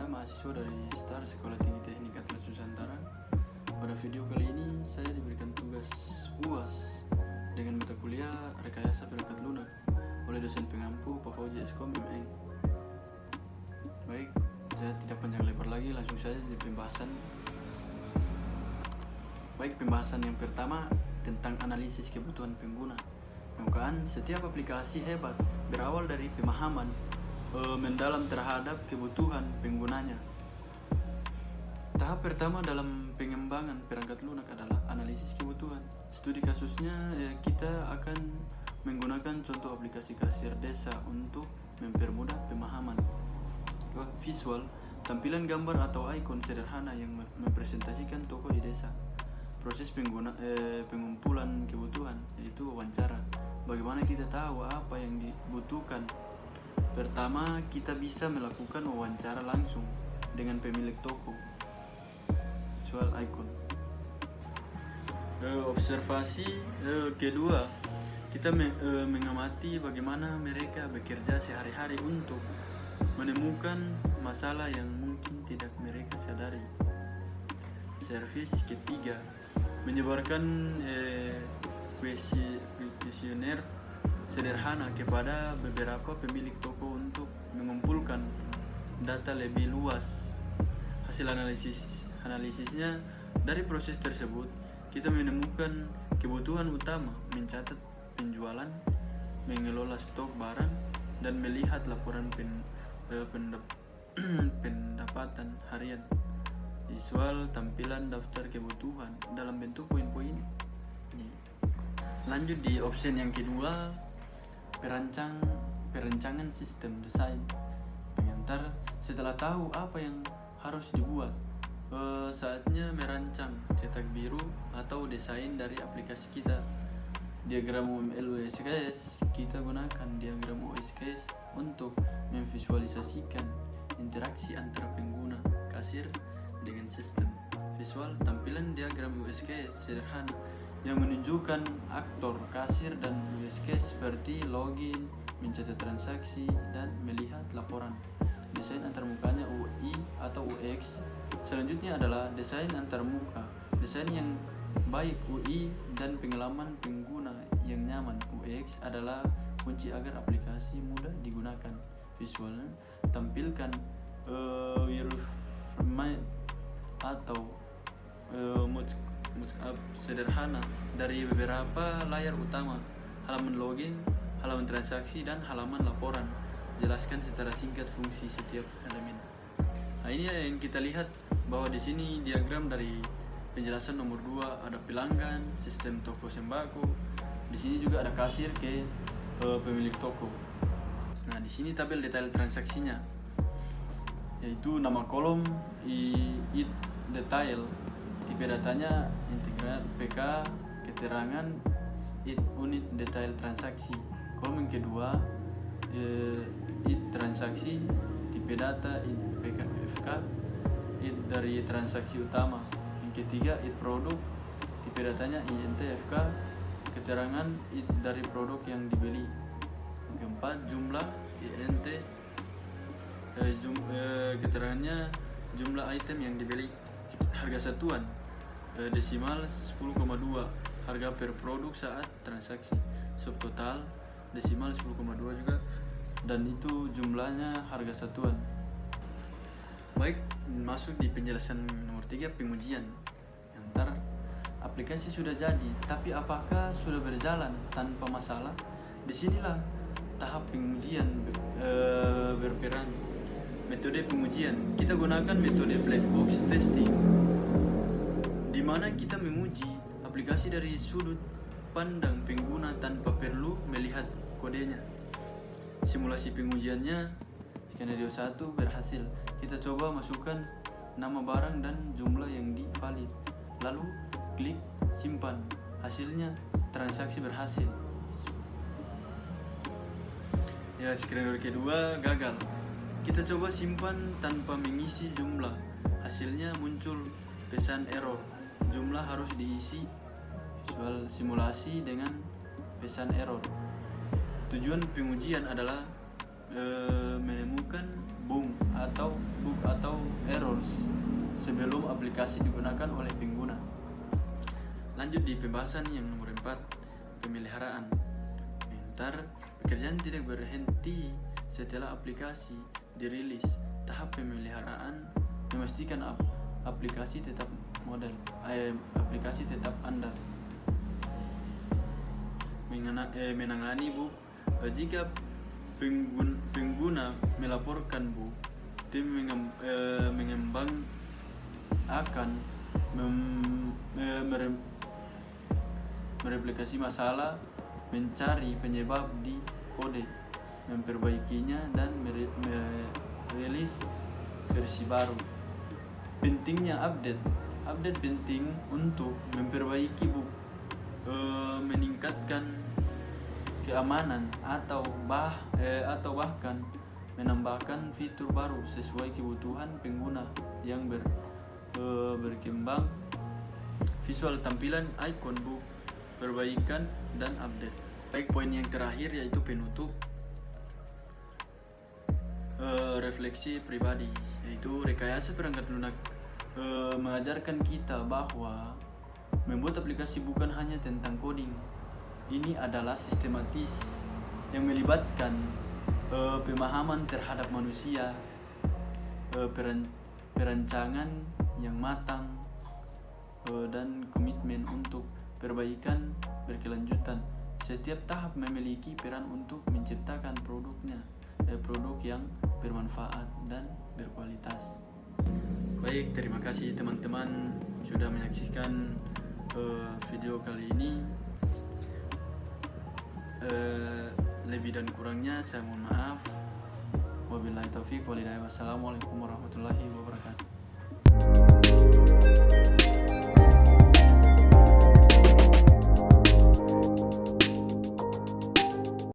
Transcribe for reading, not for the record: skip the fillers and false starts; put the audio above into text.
mahasiswa dari STAR Sekolah Tinggi Teknik Atlas Nusantara. Pada video kali ini saya diberikan tugas UAS dengan mata kuliah Rekayasa Perangkat Lunak oleh dosen pengampu Pak Fauzi Eskom MN. Baik, saya tidak panjang lebar lagi, langsung saja di pembahasan. Baik, pembahasan yang pertama tentang analisis kebutuhan pengguna. Pembukaan setiap aplikasi hebat berawal dari pemahaman mendalam terhadap kebutuhan penggunanya. Tahap pertama dalam pengembangan perangkat lunak adalah analisis kebutuhan. Studi kasusnya kita akan menggunakan contoh aplikasi kasir desa untuk mempermudah pemahaman. Visual, tampilan gambar atau ikon sederhana yang mempresentasikan toko di desa. Proses pengumpulan kebutuhan, yaitu wawancara. Bagaimana kita tahu apa yang dibutuhkan? Pertama, kita bisa melakukan wawancara langsung dengan pemilik toko. Visual icon. Observasi kedua, kita mengamati bagaimana mereka bekerja sehari-hari untuk menemukan masalah yang mungkin tidak mereka sadari. Servis ketiga, menyebarkan kuesioner sederhana kepada beberapa pemilik toko untuk mengumpulkan data lebih luas. Hasil analisisnya, dari proses tersebut kita menemukan kebutuhan utama, mencatat penjualan, mengelola stok barang, dan melihat laporan pendapatan harian. Visual, tampilan daftar kebutuhan dalam bentuk poin-poin. Lanjut di option yang kedua, perancangan sistem desain pengantar. Setelah tahu apa yang harus dibuat, saatnya merancang cetak biru atau desain dari aplikasi kita. Diagram UML USKS, kita gunakan diagram USKS untuk memvisualisasikan interaksi antara pengguna kasir dengan sistem. Visual, tampilan diagram USKS sederhana yang menunjukkan aktor kasir dan USKS seperti login, mencatat transaksi, dan melihat laporan. Desain antarmukanya UI atau UX. Selanjutnya adalah desain antarmuka. Desain yang baik UI dan pengalaman pengguna yang nyaman UX adalah kunci agar aplikasi mudah digunakan. Visualnya, tampilkan wireframe atau mockup sederhana dari beberapa layar utama, halaman login, halaman transaksi, dan halaman laporan. Jelaskan secara singkat fungsi setiap elemen. Nah, ini yang kita lihat bahwa di sini diagram dari penjelasan nomor 2 ada pelanggan, sistem toko sembako. Di sini juga ada kasir ke pemilik toko. Nah, di sini tabel detail transaksinya, yaitu nama kolom, it detail, tipe datanya integral PK, keterangan it unit detail transaksi. Kolom yang kedua it transaksi, tipe data it PK FK, it dari transaksi utama. Yang ketiga it produk, tipe datanya INT FK, keterangan it dari produk yang dibeli. Yang keempat jumlah INT, keterangannya jumlah item yang dibeli. Harga satuan desimal 10,2, harga per produk saat transaksi. Subtotal desimal 10,2 juga, dan itu jumlahnya harga satuan. Baik, masuk di penjelasan nomor 3, pengujian. Antar aplikasi sudah jadi, tapi apakah sudah berjalan tanpa masalah? Disinilah tahap pengujian berperan. Metode pengujian, kita gunakan metode black box testing, di mana kita menguji aplikasi dari sudut pandang pengguna tanpa perlu melihat kodenya. Simulasi pengujiannya, skenario 1 berhasil. Kita coba masukkan nama barang dan jumlah yang divalid, lalu klik simpan. Hasilnya transaksi berhasil. Ya, skenario kedua gagal. Kita coba simpan tanpa mengisi jumlah. Hasilnya muncul pesan error. Jumlah harus diisi. Visual simulasi dengan pesan error. Tujuan pengujian adalah menemukan bug atau sebelum aplikasi digunakan oleh pengguna. Lanjut di pembahasan yang nomor 4, pemeliharaan. Ntar pekerjaan tidak berhenti setelah aplikasi dirilis. Tahap pemeliharaan memastikan aplikasi tetap andal. Menangani bug. Jika pengguna melaporkan bug, tim mengembang akan mereplikasi masalah, mencari penyebab di kode, memperbaikinya, dan merilis versi baru. Pentingnya update penting untuk memperbaiki bug, meningkatkan keamanan atau bahkan menambahkan fitur baru sesuai kebutuhan pengguna yang berkembang. Visual tampilan icon bug, perbaikan dan update. Baik, poin yang terakhir yaitu penutup. Refleksi pribadi, yaitu rekayasa perangkat lunak mengajarkan kita bahwa membuat aplikasi bukan hanya tentang coding. Ini adalah sistematis yang melibatkan pemahaman terhadap manusia, perancangan yang matang, dan komitmen untuk perbaikan berkelanjutan. Setiap tahap memiliki peran untuk menciptakan produk yang bermanfaat dan berkualitas. Baik, terima kasih teman-teman sudah menyaksikan video kali ini. Lebih dan kurangnya saya mohon maaf. Wabillahi taufiq walhidayah. Wassalamualaikum warahmatullahi wabarakatuh.